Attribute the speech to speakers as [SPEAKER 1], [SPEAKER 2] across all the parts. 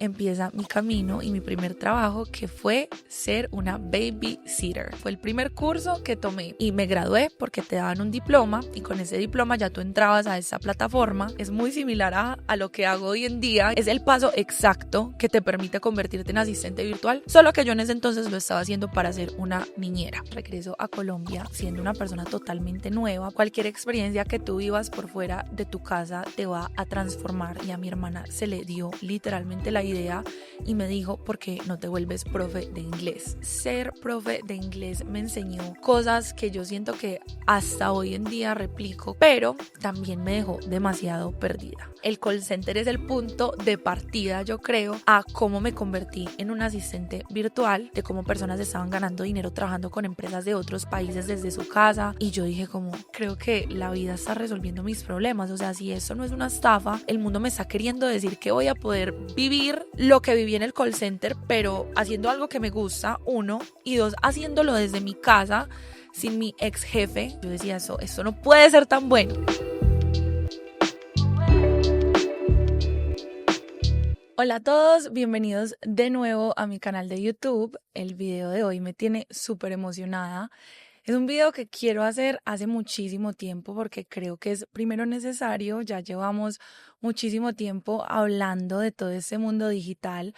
[SPEAKER 1] empieza mi camino y mi primer trabajo, que fue ser una babysitter. Fue el primer curso que tomé y me gradué porque te daban un diploma y con ese diploma ya tú entrabas a esa plataforma. Es muy similar a lo que hago hoy en día. Es el paso exacto que te permite convertirte en asistente virtual, solo que yo en ese entonces lo estaba haciendo para ser una niñera. Regreso a Colombia siendo una persona totalmente nueva. Cualquier experiencia que tú vivas por fuera de tu casa te va a transformar, y a mi hermana se le dio literalmente la idea y me dijo: ¿por qué no te vuelves profe de inglés? Ser profe de inglés me enseñó cosas que yo siento que hasta hoy en día replico, pero también me dejó demasiado perdida. El call center es el punto de partida, yo creo, a cómo me convertí en un asistente virtual, de cómo personas estaban ganando dinero trabajando con empresas de otros países desde su casa, y yo dije como, creo que la vida está resolviendo mis problemas. O sea, si eso no es una estafa, el mundo me está queriendo decir que voy a poder vivir lo que viví en el call center, pero haciendo algo que me gusta, uno, y dos, haciéndolo desde mi casa, sin mi ex jefe. Yo decía, eso no puede ser tan bueno. Hola a todos, bienvenidos de nuevo a mi canal de YouTube. El video de hoy me tiene súper emocionada. Es un video que quiero hacer hace muchísimo tiempo porque creo que es primero necesario. Ya llevamos muchísimo tiempo hablando de todo este mundo digital,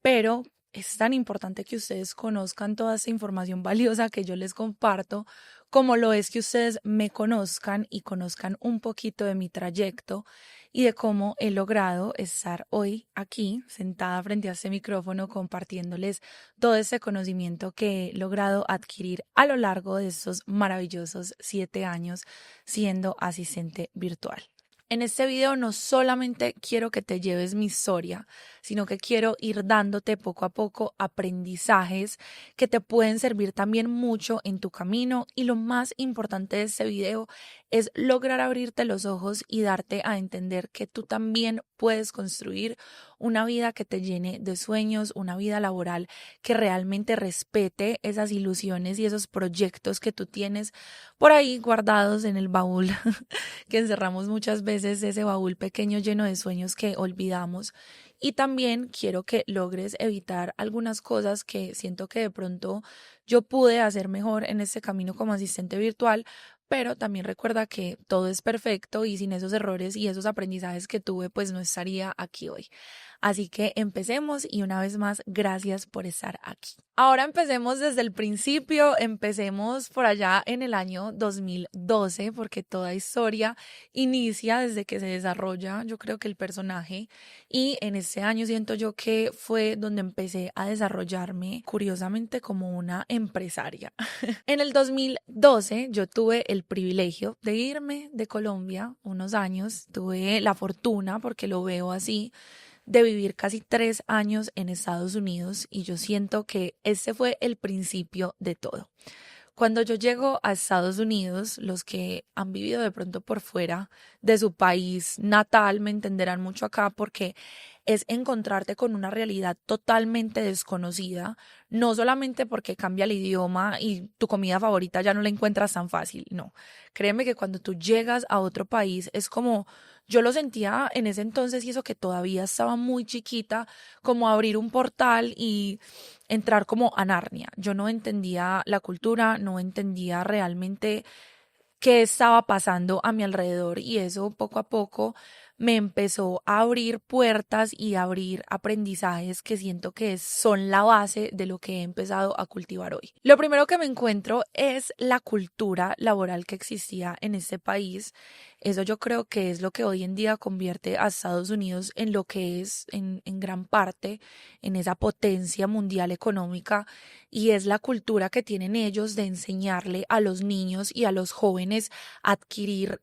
[SPEAKER 1] pero es tan importante que ustedes conozcan toda esta información valiosa que yo les comparto, como lo es que ustedes me conozcan y conozcan un poquito de mi trayecto y de cómo he logrado estar hoy aquí sentada frente a este micrófono compartiéndoles todo ese conocimiento que he logrado adquirir a lo largo de estos maravillosos 7 años siendo asistente virtual. En este video no solamente quiero que te lleves mi historia, sino que quiero ir dándote poco a poco aprendizajes que te pueden servir también mucho en tu camino, y lo más importante de este video es lograr abrirte los ojos y darte a entender que tú también puedes construir una vida que te llene de sueños, una vida laboral que realmente respete esas ilusiones y esos proyectos que tú tienes por ahí guardados en el baúl que encerramos muchas veces, ese baúl pequeño lleno de sueños que olvidamos. Y también quiero que logres evitar algunas cosas que siento que de pronto yo pude hacer mejor en este camino como asistente virtual, pero también recuerda que todo es perfecto y sin esos errores y esos aprendizajes que tuve, pues no estaría aquí hoy. Así que empecemos, y una vez más, gracias por estar aquí. Ahora empecemos desde el principio, empecemos por allá en el año 2012, porque toda historia inicia desde que se desarrolla, yo creo que el personaje, y en ese año siento yo que fue donde empecé a desarrollarme curiosamente como una empresaria. En el 2012 yo tuve el privilegio de irme de Colombia unos años, tuve la fortuna, porque lo veo así, de vivir casi 3 años en Estados Unidos, y yo siento que ese fue el principio de todo. Cuando yo llego a Estados Unidos, los que han vivido de pronto por fuera de su país natal me entenderán mucho acá, porque es encontrarte con una realidad totalmente desconocida, no solamente porque cambia el idioma y tu comida favorita ya no la encuentras tan fácil, no. Créeme que cuando tú llegas a otro país es como, yo lo sentía en ese entonces, y eso que todavía estaba muy chiquita, como abrir un portal y entrar como a Narnia. Yo no entendía la cultura, no entendía realmente qué estaba pasando a mi alrededor, y eso poco a poco me empezó a abrir puertas y a abrir aprendizajes que siento que son la base de lo que he empezado a cultivar hoy. Lo primero que me encuentro es la cultura laboral que existía en este país. Eso yo creo que es lo que hoy en día convierte a Estados Unidos en lo que es en gran parte, en esa potencia mundial económica, y es la cultura que tienen ellos de enseñarle a los niños y a los jóvenes a adquirir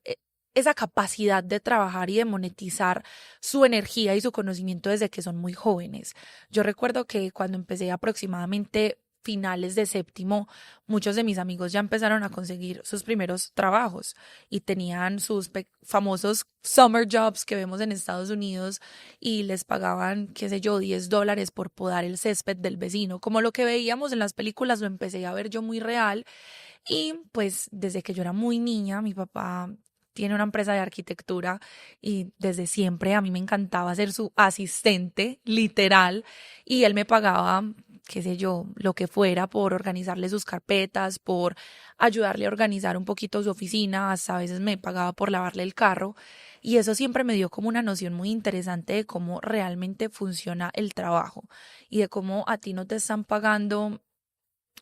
[SPEAKER 1] esa capacidad de trabajar y de monetizar su energía y su conocimiento desde que son muy jóvenes. Yo recuerdo que cuando empecé aproximadamente finales de séptimo, muchos de mis amigos ya empezaron a conseguir sus primeros trabajos y tenían sus famosos summer jobs que vemos en Estados Unidos, y les pagaban, qué sé yo, $10 por podar el césped del vecino. Como lo que veíamos en las películas, lo empecé a ver yo muy real. Y pues desde que yo era muy niña, mi papá tiene una empresa de arquitectura y desde siempre a mí me encantaba ser su asistente, literal, y él me pagaba, qué sé yo, lo que fuera por organizarle sus carpetas, por ayudarle a organizar un poquito su oficina, hasta a veces me pagaba por lavarle el carro y eso siempre me dio como una noción muy interesante de cómo realmente funciona el trabajo y de cómo a ti no te están pagando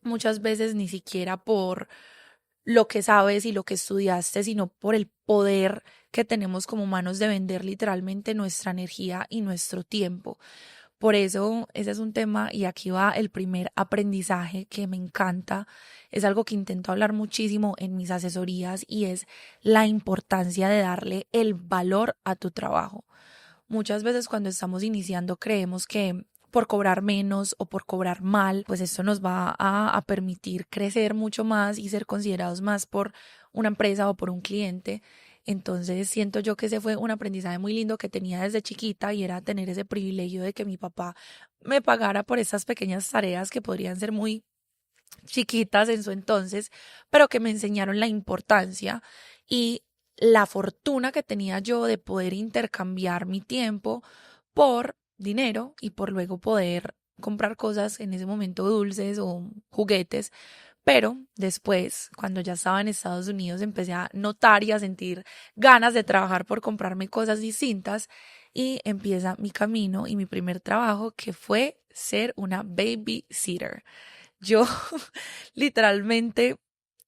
[SPEAKER 1] muchas veces ni siquiera por lo que sabes y lo que estudiaste, sino por el poder que tenemos como humanos de vender literalmente nuestra energía y nuestro tiempo. Por eso ese es un tema y aquí va el primer aprendizaje que me encanta. Es algo que intento hablar muchísimo en mis asesorías y es la importancia de darle el valor a tu trabajo. Muchas veces cuando estamos iniciando creemos que por cobrar menos o por cobrar mal, pues esto nos va a permitir crecer mucho más y ser considerados más por una empresa o por un cliente. Entonces siento yo que ese fue un aprendizaje muy lindo que tenía desde chiquita y era tener ese privilegio de que mi papá me pagara por esas pequeñas tareas que podrían ser muy chiquitas en su entonces, pero que me enseñaron la importancia y la fortuna que tenía yo de poder intercambiar mi tiempo por dinero y por luego poder comprar cosas en ese momento dulces o juguetes. Pero después, cuando ya estaba en Estados Unidos, empecé a notar y a sentir ganas de trabajar por comprarme cosas distintas y empieza mi camino y mi primer trabajo que fue ser una babysitter. Yo literalmente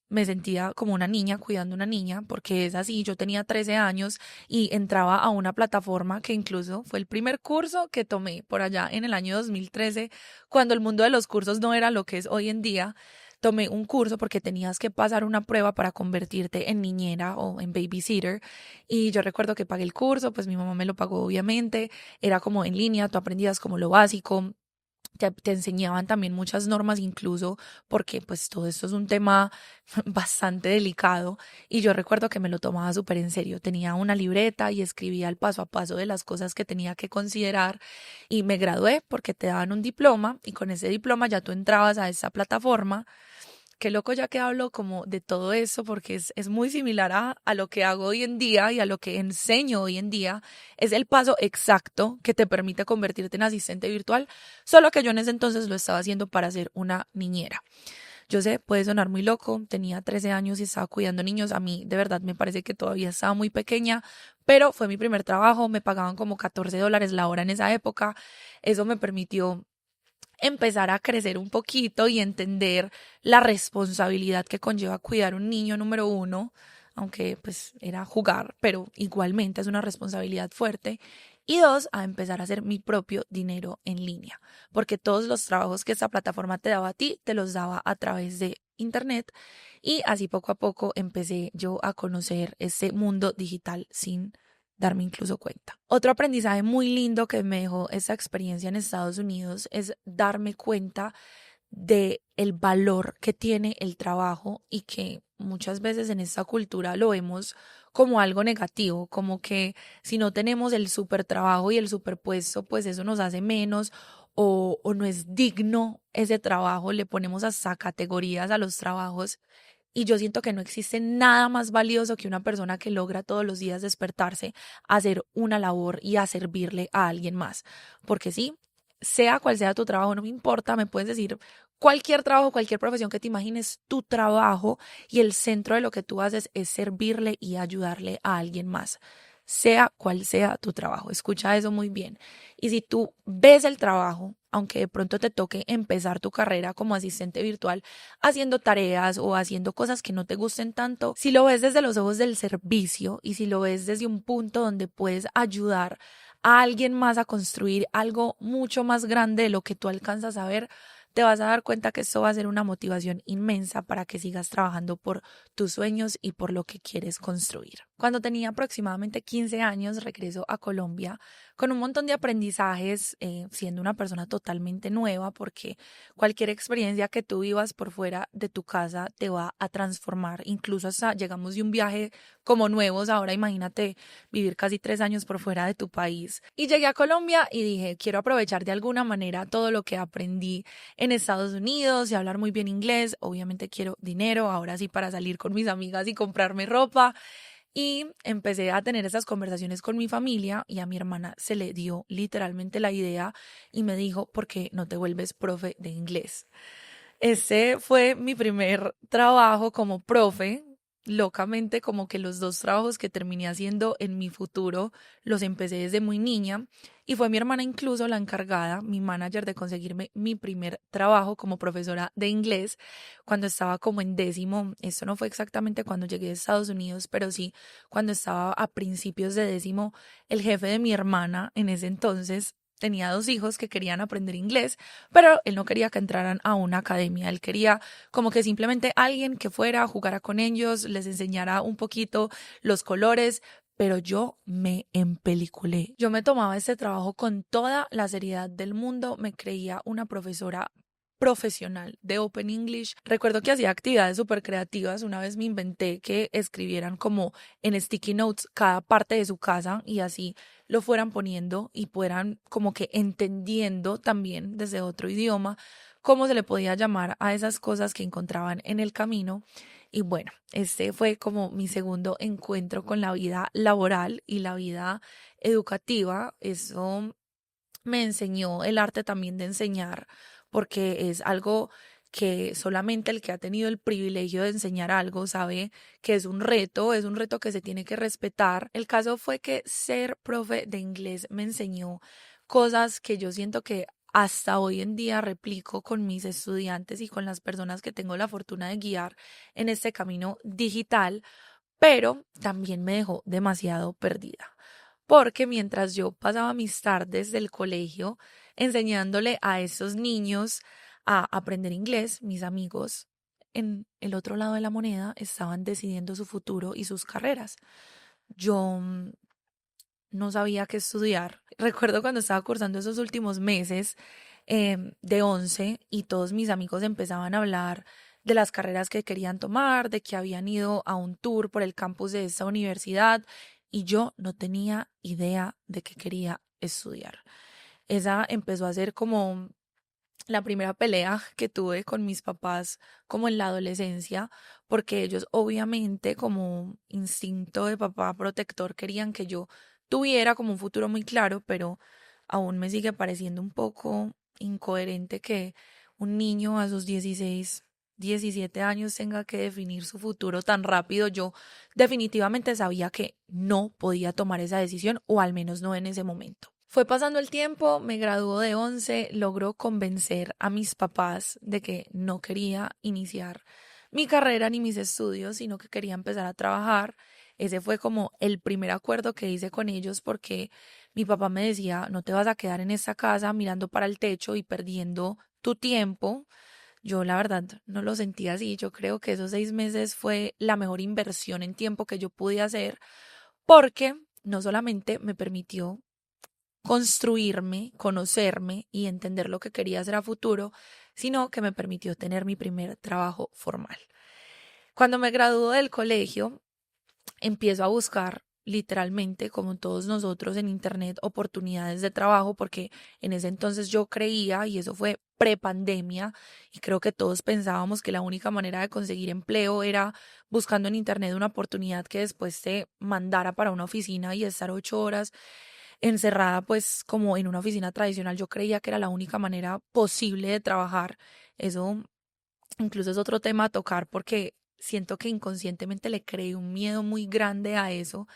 [SPEAKER 1] me sentía como una niña cuidando a una niña, porque es así, yo tenía 13 años y entraba a una plataforma que incluso fue el primer curso que tomé por allá en el año 2013, cuando el mundo de los cursos no era lo que es hoy en día. Tomé un curso porque tenías que pasar una prueba para convertirte en niñera o en babysitter y yo recuerdo que pagué el curso, pues mi mamá me lo pagó obviamente, era como en línea, tú aprendías como lo básico, te enseñaban también muchas normas incluso porque pues todo esto es un tema bastante delicado y yo recuerdo que me lo tomaba súper en serio. Tenía una libreta y escribía el paso a paso de las cosas que tenía que considerar y me gradué porque te daban un diploma y con ese diploma ya tú entrabas a esa plataforma. Qué loco ya que hablo como de todo eso porque es muy similar a lo que hago hoy en día y a lo que enseño hoy en día. Es el paso exacto que te permite convertirte en asistente virtual, solo que yo en ese entonces lo estaba haciendo para ser una niñera. Yo sé, puede sonar muy loco, tenía 13 años y estaba cuidando niños, a mí de verdad me parece que todavía estaba muy pequeña, pero fue mi primer trabajo, me pagaban como $14 la hora en esa época, eso me permitió empezar a crecer un poquito y entender la responsabilidad que conlleva cuidar un niño número uno, aunque pues era jugar, pero igualmente es una responsabilidad fuerte. Y dos, a empezar a hacer mi propio dinero en línea, porque todos los trabajos que esta plataforma te daba a ti, te los daba a través de internet y así poco a poco empecé yo a conocer ese mundo digital sin darme incluso cuenta. Otro aprendizaje muy lindo que me dejó esa experiencia en Estados Unidos es darme cuenta de el valor que tiene el trabajo y que muchas veces en esta cultura lo vemos como algo negativo, como que si no tenemos el super trabajo y el superpuesto, pues eso nos hace menos o no es digno ese trabajo, le ponemos hasta categorías a los trabajos y yo siento que no existe nada más valioso que una persona que logra todos los días despertarse, hacer una labor y a servirle a alguien más. Porque sí, sea cual sea tu trabajo, no me importa, me puedes decir cualquier trabajo, cualquier profesión que te imagines, tu trabajo y el centro de lo que tú haces es servirle y ayudarle a alguien más. Sea cual sea tu trabajo, escucha eso muy bien. Y si tú ves el trabajo, aunque de pronto te toque empezar tu carrera como asistente virtual, haciendo tareas o haciendo cosas que no te gusten tanto, si lo ves desde los ojos del servicio y si lo ves desde un punto donde puedes ayudar a alguien más a construir algo mucho más grande de lo que tú alcanzas a ver, te vas a dar cuenta que esto va a ser una motivación inmensa para que sigas trabajando por tus sueños y por lo que quieres construir. Cuando tenía aproximadamente 15 años, regreso a Colombia con un montón de aprendizajes, siendo una persona totalmente nueva, porque cualquier experiencia que tú vivas por fuera de tu casa te va a transformar. Incluso hasta llegamos de un viaje como nuevos, ahora imagínate vivir casi 3 años por fuera de tu país. Y llegué a Colombia y dije, quiero aprovechar de alguna manera todo lo que aprendí en Estados Unidos y hablar muy bien inglés. Obviamente quiero dinero, ahora sí para salir con mis amigas y comprarme ropa. Y empecé a tener esas conversaciones con mi familia y a mi hermana se le dio literalmente la idea y me dijo, ¿por qué no te vuelves profe de inglés? Ese fue mi primer trabajo como profe. Locamente, como que los dos trabajos que terminé haciendo en mi futuro los empecé desde muy niña y fue mi hermana incluso la encargada, mi manager, de conseguirme mi primer trabajo como profesora de inglés cuando estaba como en décimo. Esto no fue exactamente cuando llegué a Estados Unidos, pero sí cuando estaba a principios de décimo. El jefe de mi hermana en ese entonces tenía dos hijos que querían aprender inglés, pero él no quería que entraran a una academia. Él quería como que simplemente alguien que fuera, jugara con ellos, les enseñara un poquito los colores, pero yo me empeliculé. Yo me tomaba este trabajo con toda la seriedad del mundo, me creía una profesora profesional de Open English. Recuerdo que hacía actividades súper creativas. Una vez me inventé que escribieran como en sticky notes cada parte de su casa y así lo fueran poniendo y fueran como que entendiendo también desde otro idioma cómo se le podía llamar a esas cosas que encontraban en el camino. Y bueno, este fue como mi segundo encuentro con la vida laboral y la vida educativa. Eso me enseñó el arte también de enseñar, porque es algo que solamente el que ha tenido el privilegio de enseñar algo sabe que es un reto que se tiene que respetar. El caso fue que ser profe de inglés me enseñó cosas que yo siento que hasta hoy en día replico con mis estudiantes y con las personas que tengo la fortuna de guiar en este camino digital, pero también me dejó demasiado perdida porque mientras yo pasaba mis tardes del colegio enseñándole a esos niños a aprender inglés, mis amigos en el otro lado de la moneda estaban decidiendo su futuro y sus carreras. Yo no sabía qué estudiar. Recuerdo cuando estaba cursando esos últimos meses de 11 y todos mis amigos empezaban a hablar de las carreras que querían tomar, de que habían ido a un tour por el campus de esa universidad y yo no tenía idea de qué quería estudiar. Esa empezó a ser como la primera pelea que tuve con mis papás como en la adolescencia, porque ellos obviamente como instinto de papá protector querían que yo tuviera como un futuro muy claro, pero aún me sigue pareciendo un poco incoherente que un niño a sus 16 17 años tenga que definir su futuro tan rápido. Yo definitivamente sabía que no podía tomar esa decisión, o al menos no en ese momento. Fue pasando el tiempo, me graduó de 11, logró convencer a mis papás de que no quería iniciar mi carrera ni mis estudios, sino que quería empezar a trabajar. Ese fue como el primer acuerdo que hice con ellos porque mi papá me decía, no te vas a quedar en esta casa mirando para el techo y perdiendo tu tiempo. Yo la verdad no lo sentía así. Yo creo que esos 6 meses fue la mejor inversión en tiempo que yo pude hacer porque no solamente me permitió construirme, conocerme y entender lo que quería hacer a futuro, sino que me permitió tener mi primer trabajo formal. Cuando me graduó del colegio, empiezo a buscar literalmente, como todos nosotros en internet, oportunidades de trabajo, porque en ese entonces yo creía, y eso fue prepandemia, y creo que todos pensábamos que la única manera de conseguir empleo era buscando en internet una oportunidad que después te mandara para una oficina y estar 8 horas encerrada pues como en una oficina tradicional. Yo creía que era la única manera posible de trabajar. Eso incluso es otro tema a tocar porque siento que inconscientemente le creé un miedo muy grande a eso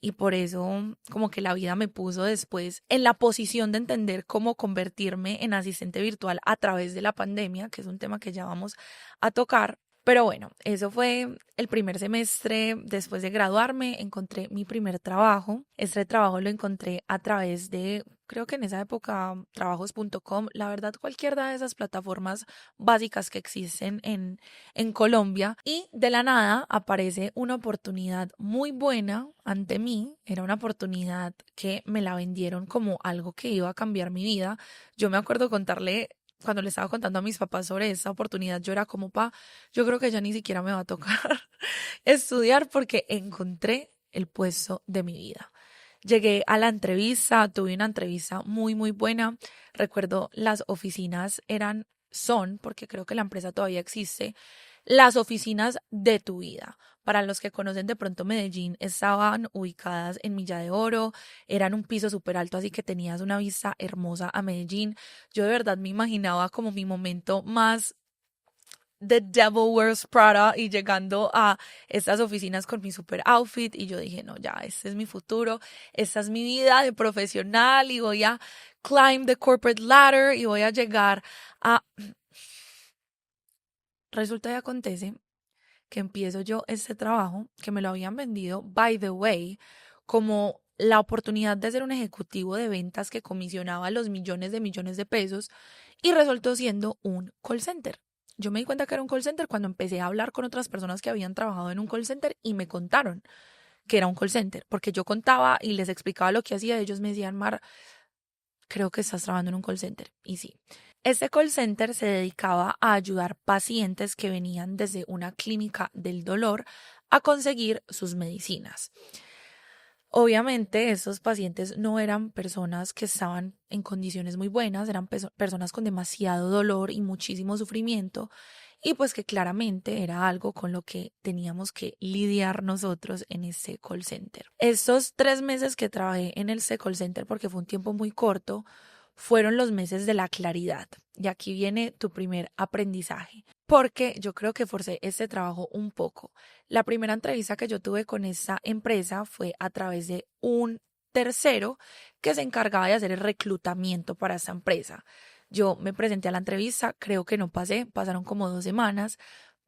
[SPEAKER 1] y por eso como que la vida me puso después en la posición de entender cómo convertirme en asistente virtual a través de la pandemia, que es un tema que ya vamos a tocar. Pero bueno, eso fue el primer semestre. Después de graduarme, encontré mi primer trabajo. Este trabajo lo encontré a través de, creo que en esa época, trabajos.com. La verdad, cualquiera de esas plataformas básicas que existen en Colombia. Y de la nada aparece una oportunidad muy buena ante mí. Era una oportunidad que me la vendieron como algo que iba a cambiar mi vida. Yo me acuerdo contarle cuando le estaba contando a mis papás sobre esta oportunidad, yo era como, pa, yo creo que ya ni siquiera me va a tocar estudiar porque encontré el puesto de mi vida. Llegué a la entrevista, tuve una entrevista muy, muy buena. Recuerdo las oficinas son, porque creo que la empresa todavía existe, las oficinas de tu vida. Para los que conocen de pronto Medellín, estaban ubicadas en Milla de Oro, eran un piso súper alto, así que tenías una vista hermosa a Medellín. Yo de verdad me imaginaba como mi momento más The Devil Wears Prada y llegando a estas oficinas con mi super outfit y yo dije, no, ya, este es mi futuro, esta es mi vida de profesional y voy a climb the corporate ladder y voy a llegar a... Resulta y acontece que empiezo yo este trabajo que me lo habían vendido, by the way, como la oportunidad de ser un ejecutivo de ventas que comisionaba los millones de pesos y resultó siendo un call center. Yo me di cuenta que era un call center cuando empecé a hablar con otras personas que habían trabajado en un call center y me contaron que era un call center, porque yo contaba y les explicaba lo que hacía, ellos me decían, Mar, creo que estás trabajando en un call center. Y sí, este call center se dedicaba a ayudar pacientes que venían desde una clínica del dolor a conseguir sus medicinas. Obviamente, estos pacientes no eran personas que estaban en condiciones muy buenas, eran personas con demasiado dolor y muchísimo sufrimiento, y pues que claramente era algo con lo que teníamos que lidiar nosotros en este call center. Estos 3 meses que trabajé en el call center, porque fue un tiempo muy corto, fueron los meses de la claridad. Y aquí viene tu primer aprendizaje, porque yo creo que forcé este trabajo un poco. La primera entrevista que yo tuve con esta empresa fue a través de un tercero que se encargaba de hacer el reclutamiento para esta empresa. Yo me presenté a la entrevista, creo que no pasé, pasaron como 2 semanas,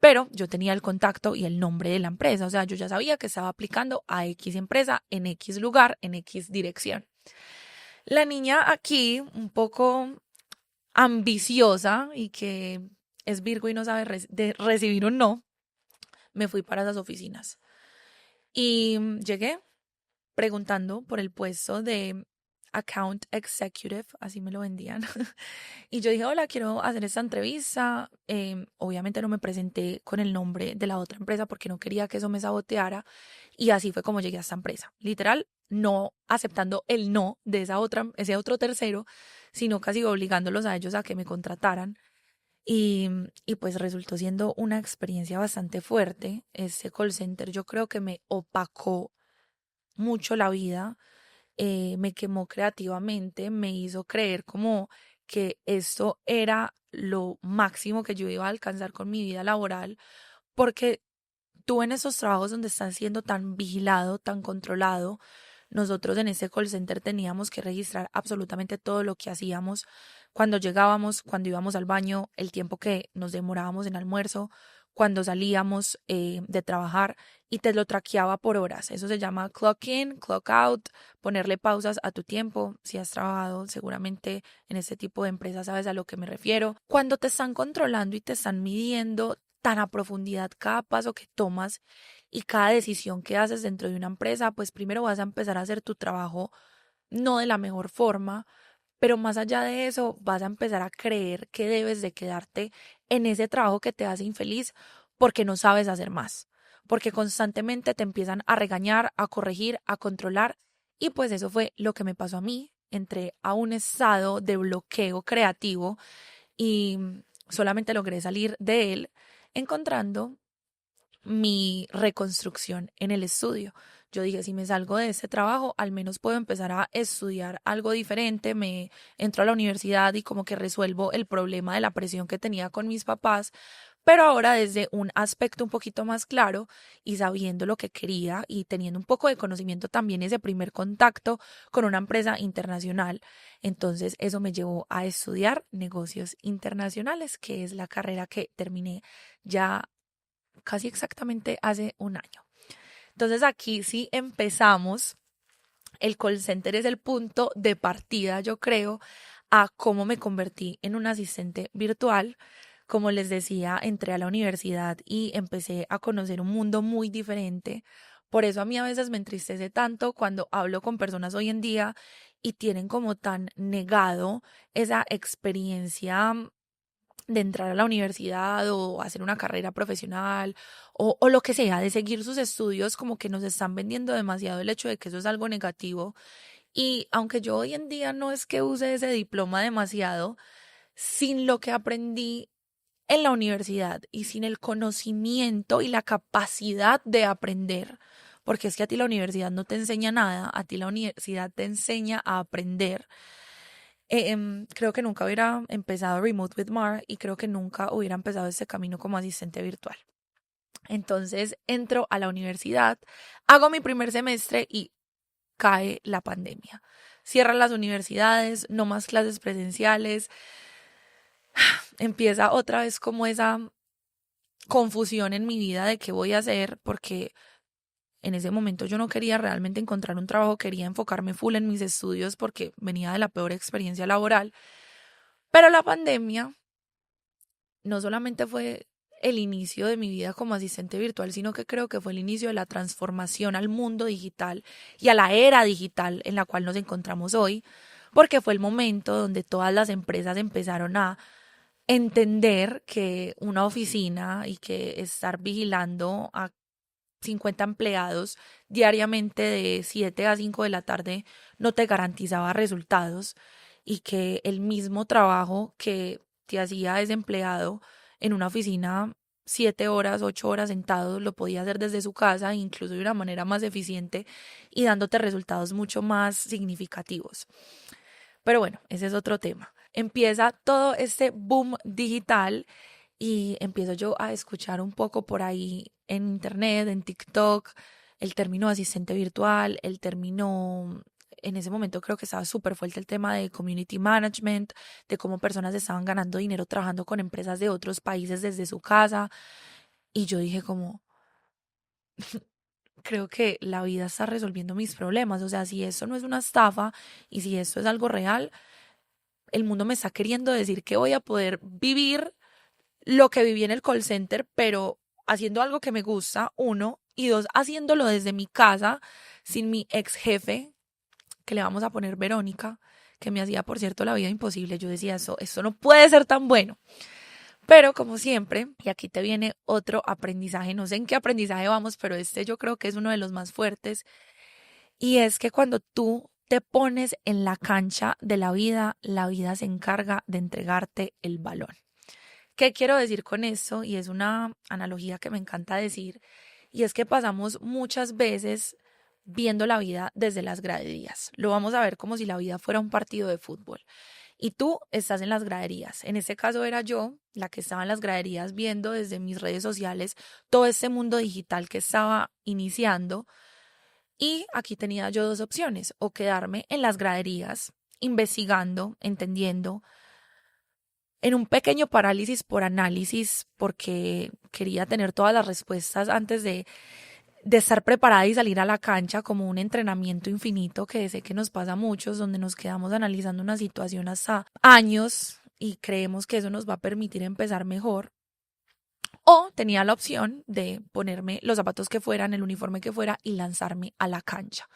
[SPEAKER 1] pero yo tenía el contacto y el nombre de la empresa, o sea, yo ya sabía que estaba aplicando a X empresa en X lugar, en X dirección. La niña aquí, un poco ambiciosa y que es Virgo y no sabe recibir un no, me fui para esas oficinas. Y llegué preguntando por el puesto de Account Executive, así me lo vendían. Y yo dije, hola, quiero hacer esta entrevista. Obviamente no me presenté con el nombre de la otra empresa porque no quería que eso me saboteara. Y así fue como llegué a esta empresa. Literal, no aceptando el no de ese otro tercero, sino casi obligándolos a ellos a que me contrataran. Y pues resultó siendo una experiencia bastante fuerte. Ese call center yo creo que me opacó mucho la vida, me quemó creativamente, me hizo creer como que esto era lo máximo que yo iba a alcanzar con mi vida laboral, porque tú en esos trabajos donde estás siendo tan vigilado, tan controlado, nosotros en ese call center teníamos que registrar absolutamente todo lo que hacíamos, cuando llegábamos, cuando íbamos al baño, el tiempo que nos demorábamos en almuerzo, cuando salíamos de trabajar y te lo traqueaba por horas. Eso se llama clock in, clock out, ponerle pausas a tu tiempo. Si has trabajado seguramente en este tipo de empresas sabes a lo que me refiero. Cuando te están controlando y te están midiendo tan a profundidad cada paso que tomas y cada decisión que haces dentro de una empresa, pues primero vas a empezar a hacer tu trabajo no de la mejor forma, pero más allá de eso vas a empezar a creer que debes de quedarte en ese trabajo que te hace infeliz porque no sabes hacer más, porque constantemente te empiezan a regañar, a corregir, a controlar y pues eso fue lo que me pasó a mí. Entré a un estado de bloqueo creativo y solamente logré salir de él encontrando mi reconstrucción en el estudio. Yo dije, si me salgo de este trabajo, al menos puedo empezar a estudiar algo diferente, me entro a la universidad y como que resuelvo el problema de la presión que tenía con mis papás, pero ahora desde un aspecto un poquito más claro y sabiendo lo que quería y teniendo un poco de conocimiento también ese primer contacto con una empresa internacional. Entonces eso me llevó a estudiar negocios internacionales, que es la carrera que terminé ya casi exactamente hace un año. Entonces aquí sí empezamos. El call center es el punto de partida, yo creo, a cómo me convertí en un asistente virtual. Como les decía, entré a la universidad y empecé a conocer un mundo muy diferente. Por eso a mí a veces me entristece tanto cuando hablo con personas hoy en día y tienen como tan negado esa experiencia de entrar a la universidad o hacer una carrera profesional o lo que sea, de seguir sus estudios, como que nos están vendiendo demasiado el hecho de que eso es algo negativo. Y aunque yo hoy en día no es que use ese diploma demasiado, sin lo que aprendí en la universidad y sin el conocimiento y la capacidad de aprender, porque es que a ti la universidad no te enseña nada, a ti la universidad te enseña a aprender. Creo que nunca hubiera empezado Remote with Mar y creo que nunca hubiera empezado este camino como asistente virtual. Entonces entro a la universidad, hago mi primer semestre y cae la pandemia. Cierran las universidades, no más clases presenciales. Empieza otra vez como esa confusión en mi vida de qué voy a hacer, porque en ese momento yo no quería realmente encontrar un trabajo, quería enfocarme full en mis estudios porque venía de la peor experiencia laboral. Pero la pandemia no solamente fue el inicio de mi vida como asistente virtual, sino que creo que fue el inicio de la transformación al mundo digital y a la era digital en la cual nos encontramos hoy, porque fue el momento donde todas las empresas empezaron a entender que una oficina y que estar vigilando a 50 empleados diariamente de 7 a 5 de la tarde no te garantizaba resultados y que el mismo trabajo que te hacía ese empleado en una oficina 7 horas, 8 horas sentado, lo podía hacer desde su casa, incluso de una manera más eficiente y dándote resultados mucho más significativos. Pero bueno, ese es otro tema. Empieza todo este boom digital y empiezo yo a escuchar un poco por ahí en internet, en TikTok, el término asistente virtual, el término, en ese momento creo que estaba súper fuerte el tema de community management, de cómo personas estaban ganando dinero trabajando con empresas de otros países desde su casa. Y yo dije como, creo que la vida está resolviendo mis problemas. O sea, si eso no es una estafa y si esto es algo real, el mundo me está queriendo decir que voy a poder vivir lo que viví en el call center, pero haciendo algo que me gusta, uno, y dos, haciéndolo desde mi casa, sin mi ex jefe, que le vamos a poner Verónica, que me hacía, por cierto, la vida imposible. Yo decía, eso no puede ser tan bueno. Pero como siempre, y aquí te viene otro aprendizaje, no sé en qué aprendizaje vamos, pero este yo creo que es uno de los más fuertes, y es que cuando tú te pones en la cancha de la vida se encarga de entregarte el balón. ¿Qué quiero decir con esto? Y es una analogía que me encanta decir, y es que pasamos muchas veces viendo la vida desde las graderías. Lo vamos a ver como si la vida fuera un partido de fútbol. Y tú estás en las graderías. En este caso era yo la que estaba en las graderías viendo desde mis redes sociales todo este mundo digital que estaba iniciando. Y aquí tenía yo dos opciones, o quedarme en las graderías, investigando, entendiendo, en un pequeño parálisis por análisis, porque quería tener todas las respuestas antes de estar preparada y salir a la cancha, como un entrenamiento infinito que sé que nos pasa a muchos, donde nos quedamos analizando una situación hasta años y creemos que eso nos va a permitir empezar mejor. O tenía la opción de ponerme los zapatos que fueran, el uniforme que fuera y lanzarme a la cancha.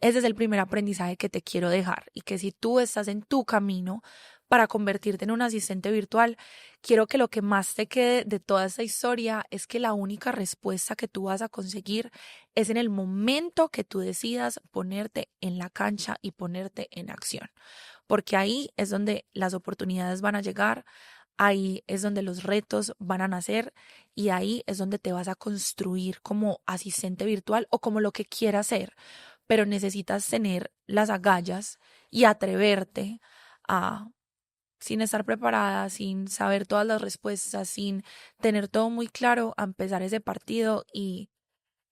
[SPEAKER 1] Ese es el primer aprendizaje que te quiero dejar, y que si tú estás en tu camino para convertirte en un asistente virtual, quiero que lo que más te quede de toda esta historia es que la única respuesta que tú vas a conseguir es en el momento que tú decidas ponerte en la cancha y ponerte en acción, porque ahí es donde las oportunidades van a llegar. Ahí es donde los retos van a nacer y ahí es donde te vas a construir como asistente virtual o como lo que quieras ser, pero necesitas tener las agallas y atreverte a, sin estar preparada, sin saber todas las respuestas, sin tener todo muy claro, a empezar ese partido y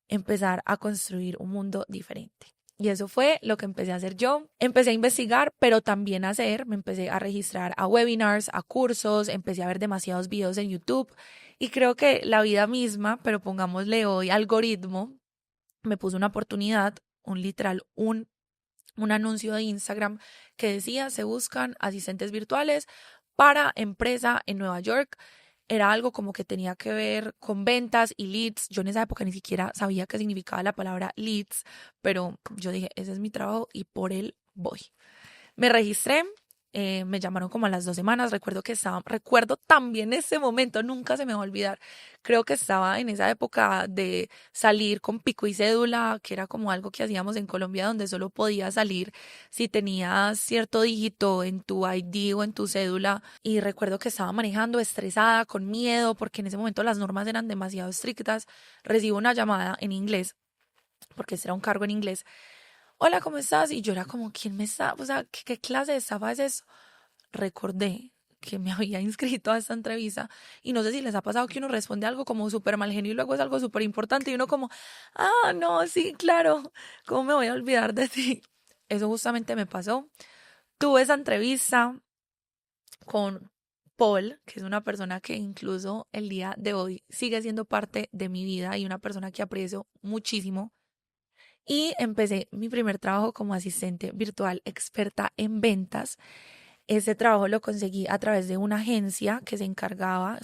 [SPEAKER 1] empezar a construir un mundo diferente. Y eso fue lo que empecé a hacer yo. Empecé a investigar, pero también a hacer, me empecé a registrar a webinars, a cursos, empecé a ver demasiados videos en YouTube y creo que la vida misma, pero pongámosle hoy algoritmo, me puso una oportunidad, un anuncio de Instagram que decía: se buscan asistentes virtuales para empresa en Nueva York. Era algo como que tenía que ver con ventas y leads. Yo en esa época ni siquiera sabía qué significaba la palabra leads, pero yo dije, ese es mi trabajo y por él voy. Me registré Me llamaron como a las 2 semanas. Recuerdo también ese momento, nunca se me va a olvidar. Creo que estaba en esa época de salir con pico y cédula, que era como algo que hacíamos en Colombia, donde solo podías salir si tenías cierto dígito en tu ID o en tu cédula. Y recuerdo que estaba manejando estresada, con miedo, porque en ese momento las normas eran demasiado estrictas. Recibo una llamada en inglés, porque este era un cargo en inglés. Hola, ¿cómo estás? Y yo era como, ¿quién me está? O sea, ¿qué clase de estafa es eso? Recordé que me había inscrito a esta entrevista y no sé si les ha pasado que uno responde algo como súper mal genio y luego es algo súper importante y uno como, no, sí, claro, ¿cómo me voy a olvidar de ti? Eso justamente me pasó. Tuve esa entrevista con Paul, que es una persona que incluso el día de hoy sigue siendo parte de mi vida y una persona que aprecio muchísimo. Y empecé mi primer trabajo como asistente virtual experta en ventas. Ese trabajo lo conseguí a través de una agencia que se encarga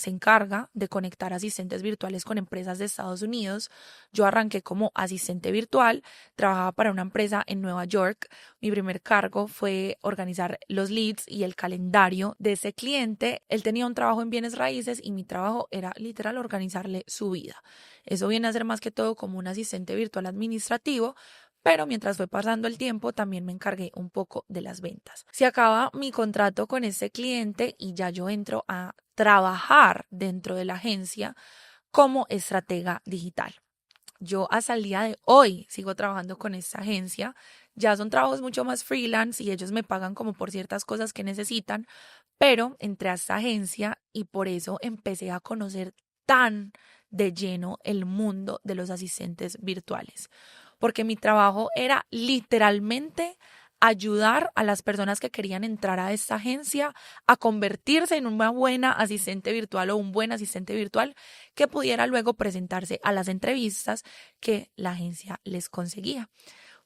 [SPEAKER 1] de conectar asistentes virtuales con empresas de Estados Unidos. Yo arranqué como asistente virtual, trabajaba para una empresa en Nueva York. Mi primer cargo fue organizar los leads y el calendario de ese cliente. Él tenía un trabajo en bienes raíces y mi trabajo era literal organizarle su vida. Eso viene a ser más que todo como un asistente virtual administrativo, pero mientras fue pasando el tiempo también me encargué un poco de las ventas. Se acaba mi contrato con este cliente y ya yo entro a trabajar dentro de la agencia como estratega digital. Yo hasta el día de hoy sigo trabajando con esta agencia. Ya son trabajos mucho más freelance y ellos me pagan como por ciertas cosas que necesitan, pero entré a esta agencia y por eso empecé a conocer tan de lleno el mundo de los asistentes virtuales, porque mi trabajo era literalmente ayudar a las personas que querían entrar a esta agencia a convertirse en una buena asistente virtual o un buen asistente virtual que pudiera luego presentarse a las entrevistas que la agencia les conseguía.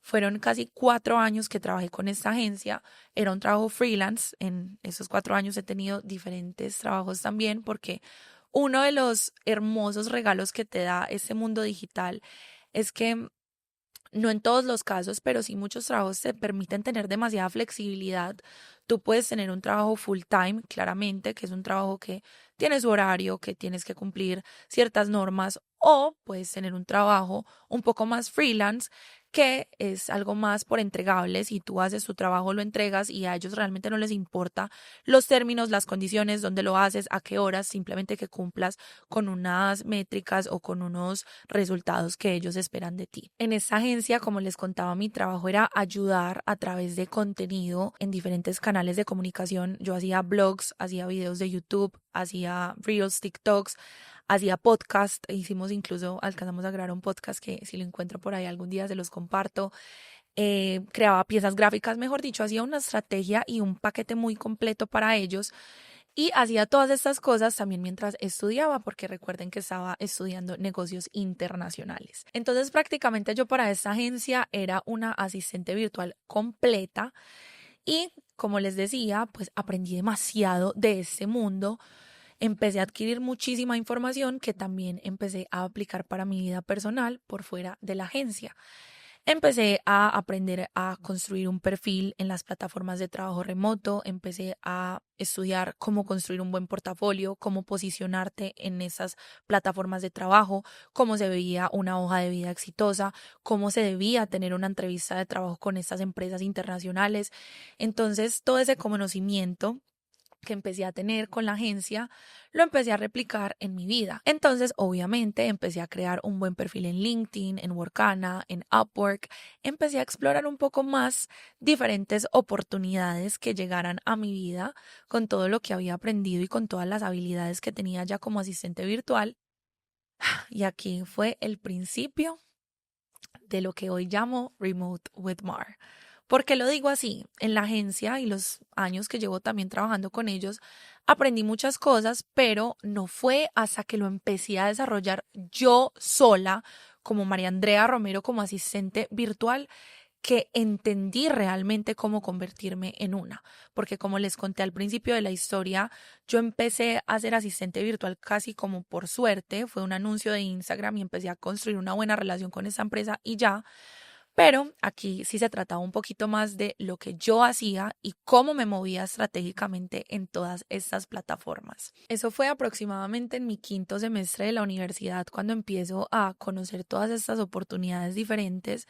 [SPEAKER 1] Fueron casi 4 años que trabajé con esta agencia. Era un trabajo freelance. En esos 4 años he tenido diferentes trabajos también, porque uno de los hermosos regalos que te da este mundo digital es que no en todos los casos, pero sí muchos trabajos te permiten tener demasiada flexibilidad. Tú puedes tener un trabajo full time, claramente, que es un trabajo que tiene su horario, que tienes que cumplir ciertas normas, o puedes tener un trabajo un poco más freelance, que es algo más por entregables y tú haces tu trabajo, lo entregas y a ellos realmente no les importa los términos, las condiciones, dónde lo haces, a qué horas, simplemente que cumplas con unas métricas o con unos resultados que ellos esperan de ti. En esta agencia, como les contaba, mi trabajo era ayudar a través de contenido en diferentes canales de comunicación. Yo hacía blogs, hacía videos de YouTube, hacía Reels, TikToks, hacía podcast. Alcanzamos a grabar un podcast que si lo encuentro por ahí algún día se los comparto. Creaba piezas gráficas, mejor dicho, hacía una estrategia y un paquete muy completo para ellos. Y hacía todas estas cosas también mientras estudiaba, porque recuerden que estaba estudiando negocios internacionales. Entonces, prácticamente yo para esta agencia era una asistente virtual completa y, como les decía, pues aprendí demasiado de este mundo. Empecé a adquirir muchísima información que también empecé a aplicar para mi vida personal por fuera de la agencia. Empecé a aprender a construir un perfil en las plataformas de trabajo remoto, empecé a estudiar cómo construir un buen portafolio, cómo posicionarte en esas plataformas de trabajo, cómo se veía una hoja de vida exitosa, cómo se debía tener una entrevista de trabajo con estas empresas internacionales. Entonces, todo ese conocimiento que empecé a tener con la agencia, lo empecé a replicar en mi vida. Entonces, obviamente, empecé a crear un buen perfil en LinkedIn, en Workana, en Upwork. Empecé a explorar un poco más diferentes oportunidades que llegaran a mi vida con todo lo que había aprendido y con todas las habilidades que tenía ya como asistente virtual. Y aquí fue el principio de lo que hoy llamo Remote with Mar. ¿Por qué lo digo así? En la agencia y los años que llevo también trabajando con ellos, aprendí muchas cosas, pero no fue hasta que lo empecé a desarrollar yo sola, como María Andrea Romero, como asistente virtual, que entendí realmente cómo convertirme en una. Porque como les conté al principio de la historia, yo empecé a ser asistente virtual casi como por suerte. Fue un anuncio de Instagram y empecé a construir una buena relación con esa empresa y ya. Pero aquí sí se trataba un poquito más de lo que yo hacía y cómo me movía estratégicamente en todas estas plataformas. Eso fue aproximadamente en mi quinto semestre de la universidad cuando empiezo a conocer todas estas oportunidades diferentes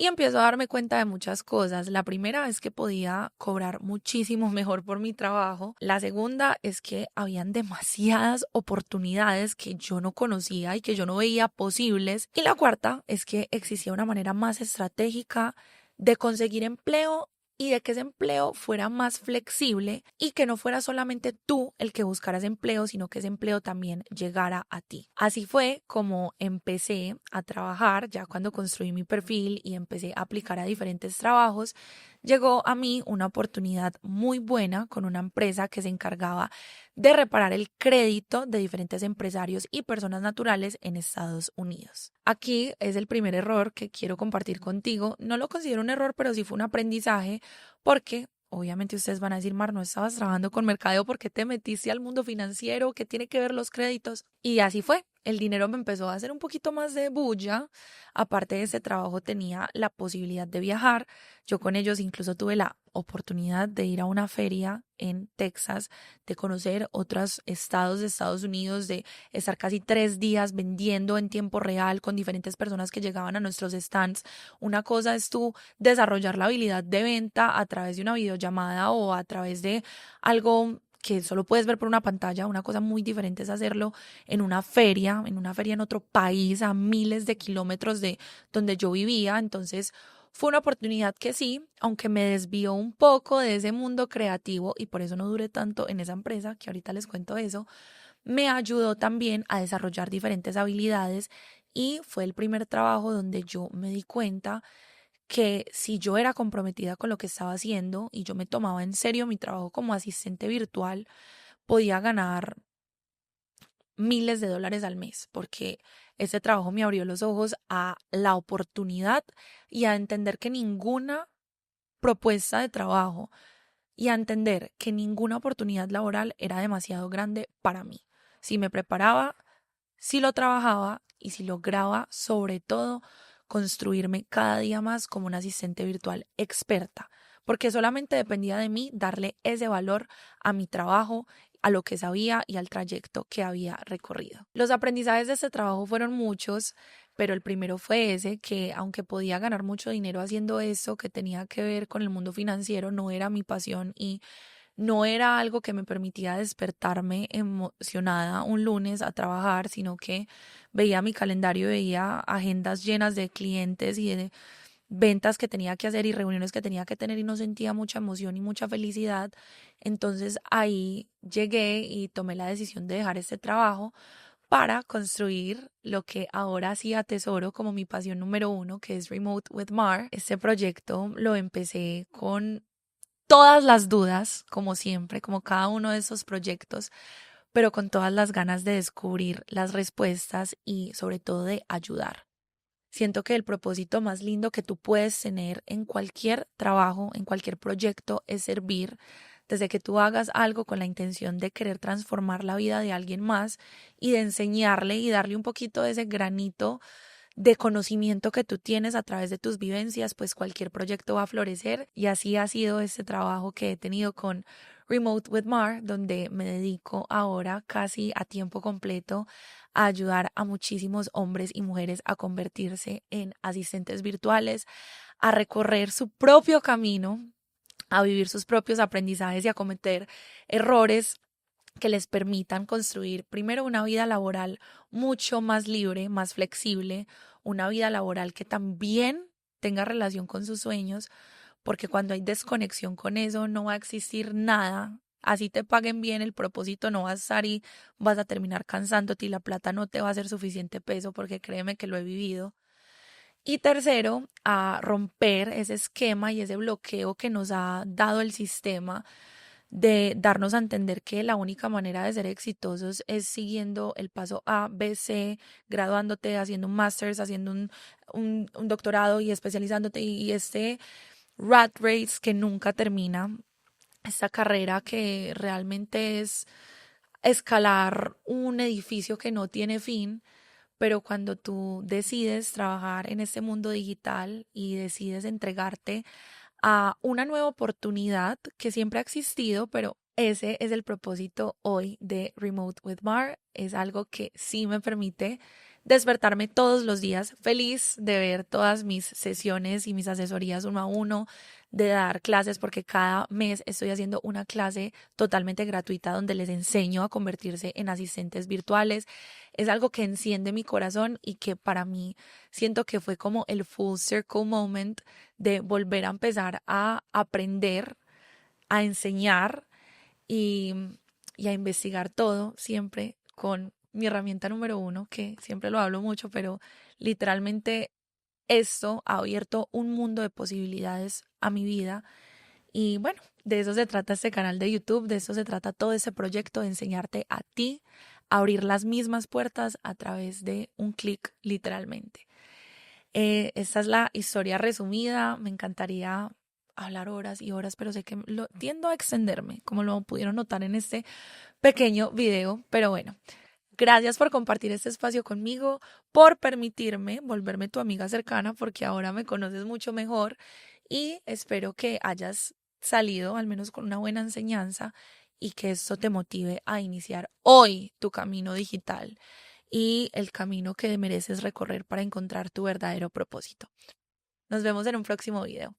[SPEAKER 1] y empiezo a darme cuenta de muchas cosas. La primera es que podía cobrar muchísimo mejor por mi trabajo. La segunda es que habían demasiadas oportunidades que yo no conocía y que yo no veía posibles. Y la cuarta es que existía una manera más estratégica de conseguir empleo y de que ese empleo fuera más flexible y que no fuera solamente tú el que buscaras empleo, sino que ese empleo también llegara a ti. Así fue como empecé a trabajar, ya cuando construí mi perfil y empecé a aplicar a diferentes trabajos, llegó a mí una oportunidad muy buena con una empresa que se encargaba de reparar el crédito de diferentes empresarios y personas naturales en Estados Unidos. Aquí es el primer error que quiero compartir contigo. No lo considero un error, pero sí fue un aprendizaje porque obviamente ustedes van a decir, Mar, no estabas trabajando con mercadeo, ¿por qué te metiste al mundo financiero? ¿Qué tiene que ver los créditos? Y así fue. El dinero me empezó a hacer un poquito más de bulla. Aparte de ese trabajo tenía la posibilidad de viajar. Yo con ellos incluso tuve la oportunidad de ir a una feria en Texas, de conocer otros estados de Estados Unidos, de estar casi 3 días vendiendo en tiempo real con diferentes personas que llegaban a nuestros stands. Una cosa es tú desarrollar la habilidad de venta a través de una videollamada o a través de algo que solo puedes ver por una pantalla. Una cosa muy diferente es hacerlo en una feria en otro país, a miles de kilómetros de donde yo vivía. Entonces fue una oportunidad que sí, aunque me desvió un poco de ese mundo creativo y por eso no duré tanto en esa empresa, que ahorita les cuento eso, me ayudó también a desarrollar diferentes habilidades y fue el primer trabajo donde yo me di cuenta que si yo era comprometida con lo que estaba haciendo y yo me tomaba en serio mi trabajo como asistente virtual, podía ganar miles de dólares al mes, porque este trabajo me abrió los ojos a la oportunidad y a entender que ninguna propuesta de trabajo y a entender que ninguna oportunidad laboral era demasiado grande para mí. Si me preparaba, si lo trabajaba y si lograba, sobre todo, construirme cada día más como una asistente virtual experta, porque solamente dependía de mí darle ese valor a mi trabajo, a lo que sabía y al trayecto que había recorrido. Los aprendizajes de este trabajo fueron muchos, pero el primero fue ese, que aunque podía ganar mucho dinero haciendo eso que tenía que ver con el mundo financiero, no era mi pasión y no era algo que me permitía despertarme emocionada un lunes a trabajar, sino que veía mi calendario, veía agendas llenas de clientes y de ventas que tenía que hacer y reuniones que tenía que tener y no sentía mucha emoción y mucha felicidad. Entonces ahí llegué y tomé la decisión de dejar este trabajo para construir lo que ahora sí atesoro como mi pasión número uno, que es Remote with Mar. Este proyecto lo empecé con todas las dudas, como siempre, como cada uno de esos proyectos, pero con todas las ganas de descubrir las respuestas y sobre todo de ayudar. Siento que el propósito más lindo que tú puedes tener en cualquier trabajo, en cualquier proyecto, es servir. Desde que tú hagas algo con la intención de querer transformar la vida de alguien más y de enseñarle y darle un poquito de ese granito de conocimiento que tú tienes a través de tus vivencias, pues cualquier proyecto va a florecer y así ha sido este trabajo que he tenido con Remote with Mar, donde me dedico ahora casi a tiempo completo a ayudar a muchísimos hombres y mujeres a convertirse en asistentes virtuales, a recorrer su propio camino, a vivir sus propios aprendizajes y a cometer errores que les permitan construir primero una vida laboral mucho más libre, más flexible, una vida laboral que también tenga relación con sus sueños, porque cuando hay desconexión con eso no va a existir nada. Así te paguen bien, el propósito no va a estar y vas a terminar cansándote y la plata no te va a hacer suficiente peso, porque créeme que lo he vivido. Y tercero, a romper ese esquema y ese bloqueo que nos ha dado el sistema de darnos a entender que la única manera de ser exitosos es siguiendo el paso A, B, C, graduándote, haciendo un máster, haciendo un doctorado y especializándote y este rat race que nunca termina, esta carrera que realmente es escalar un edificio que no tiene fin, pero cuando tú decides trabajar en este mundo digital y decides entregarte a una nueva oportunidad que siempre ha existido, pero ese es el propósito hoy de Remote with Mar. Es algo que sí me permite despertarme todos los días feliz de ver todas mis sesiones y mis asesorías uno a uno, de dar clases, porque cada mes estoy haciendo una clase totalmente gratuita donde les enseño a convertirse en asistentes virtuales. Es algo que enciende mi corazón y que para mí siento que fue como el full circle moment de volver a empezar a aprender, a enseñar y, y a investigar todo siempre con mi herramienta número uno, que siempre lo hablo mucho, pero literalmente esto ha abierto un mundo de posibilidades a mi vida. Y bueno, de eso se trata este canal de YouTube, de eso se trata todo ese proyecto, de enseñarte a ti a abrir las mismas puertas a través de un clic, literalmente. Esta es la historia resumida. Me encantaría hablar horas y horas, pero sé que tiendo a extenderme, como lo pudieron notar en este pequeño video. Pero bueno, gracias por compartir este espacio conmigo, por permitirme volverme tu amiga cercana, porque ahora me conoces mucho mejor y espero que hayas salido al menos con una buena enseñanza y que esto te motive a iniciar hoy tu camino digital y el camino que mereces recorrer para encontrar tu verdadero propósito. Nos vemos en un próximo video.